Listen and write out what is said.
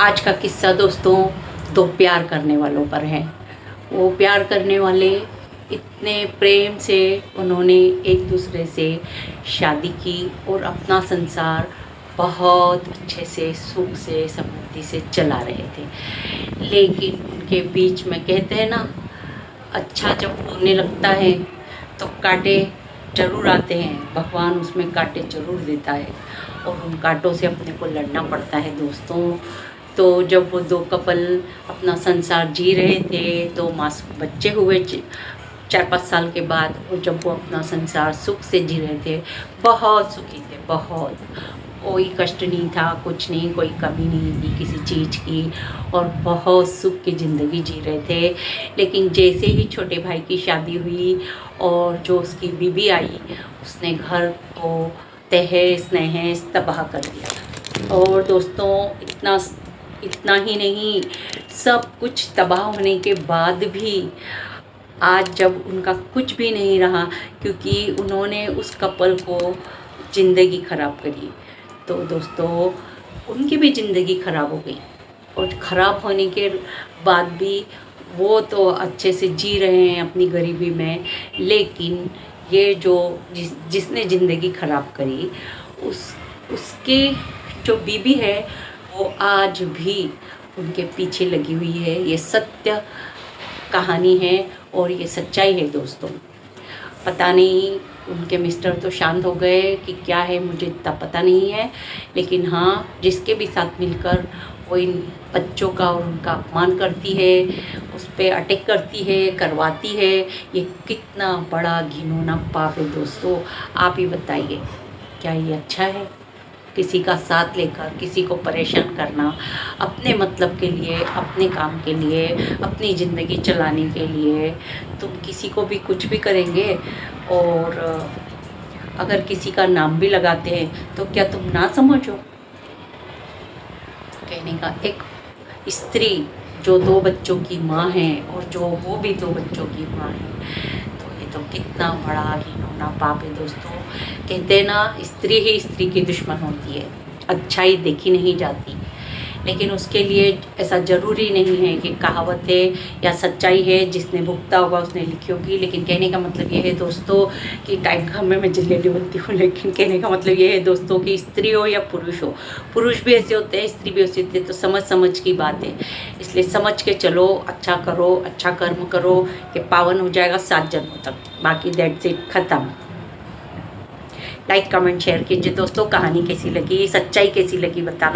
आज का किस्सा दोस्तों दो प्यार करने वालों पर है। वो प्यार करने वाले इतने प्रेम से उन्होंने एक दूसरे से शादी की और अपना संसार बहुत अच्छे से सुख से समृद्धि से चला रहे थे। लेकिन उनके बीच में कहते हैं ना, अच्छा जब होने लगता है तो कांटे जरूर आते हैं, भगवान उसमें कांटे जरूर देता है और उन कांटों से अपने को लड़ना पड़ता है दोस्तों। तो जब वो दो कपल अपना संसार जी रहे थे तो मासूम बच्चे हुए 4-5 साल के बाद, और जब वो अपना संसार सुख से जी रहे थे, बहुत सुखी थे, बहुत कोई कष्ट नहीं था, कुछ नहीं, कोई कमी नहीं थी किसी चीज़ की, और बहुत सुख की ज़िंदगी जी रहे थे। लेकिन जैसे ही छोटे भाई की शादी हुई और जो उसकी बीवी आई, उसने घर को तहस नहस तबाह कर दिया। और दोस्तों इतना ही नहीं, सब कुछ तबाह होने के बाद भी आज जब उनका कुछ भी नहीं रहा, क्योंकि उन्होंने उस कपल को ज़िंदगी ख़राब करी, तो दोस्तों उनकी भी ज़िंदगी ख़राब हो गई। और ख़राब होने के बाद भी वो तो अच्छे से जी रहे हैं अपनी गरीबी में, लेकिन ये जो जिसने ज़िंदगी ख़राब करी उसके जो बीवी है वो आज भी उनके पीछे लगी हुई है। ये सत्य कहानी है और ये सच्चाई है दोस्तों। पता नहीं उनके मिस्टर तो शांत हो गए कि क्या है, मुझे इतना पता नहीं है, लेकिन हाँ, जिसके भी साथ मिलकर वो इन बच्चों का और उनका अपमान करती है, उस पर अटैक करती है, करवाती है, ये कितना बड़ा घिनौना पाप है दोस्तों। आप ही बताइए, क्या ये अच्छा है? किसी का साथ लेकर किसी को परेशान करना, अपने मतलब के लिए, अपने काम के लिए, अपनी ज़िंदगी चलाने के लिए तुम किसी को भी कुछ भी करेंगे। और अगर किसी का नाम भी लगाते हैं तो क्या तुम ना समझो? कहने का, एक स्त्री जो 2 बच्चों की माँ है और जो वो भी 2 बच्चों की माँ है, तो कितना बड़ा घिनौना पाप है दोस्तों। कहते हैं ना, स्त्री ही स्त्री की दुश्मन होती है, अच्छाई देखी नहीं जाती। लेकिन उसके लिए ऐसा ज़रूरी नहीं है कि कहावत है या सच्चाई है, जिसने भुगता होगा उसने लिखी होगी। लेकिन कहने का मतलब ये है दोस्तों कि टाइम का मैं जल्दी बोलती हूँ, लेकिन कहने का मतलब ये है दोस्तों कि स्त्री हो या पुरुष हो, पुरुष भी ऐसे होते हैं, स्त्री भी ऐसे होती है, तो समझ की बात है। इसलिए समझ के चलो, अच्छा करो, अच्छा कर्म करो, कि पावन हो जाएगा 7 जन्मों तक। बाकी दैट्स इट, ख़त्म। लाइक कमेंट शेयर कीजिए दोस्तों। कहानी कैसी लगी, सच्चाई कैसी लगी बताना।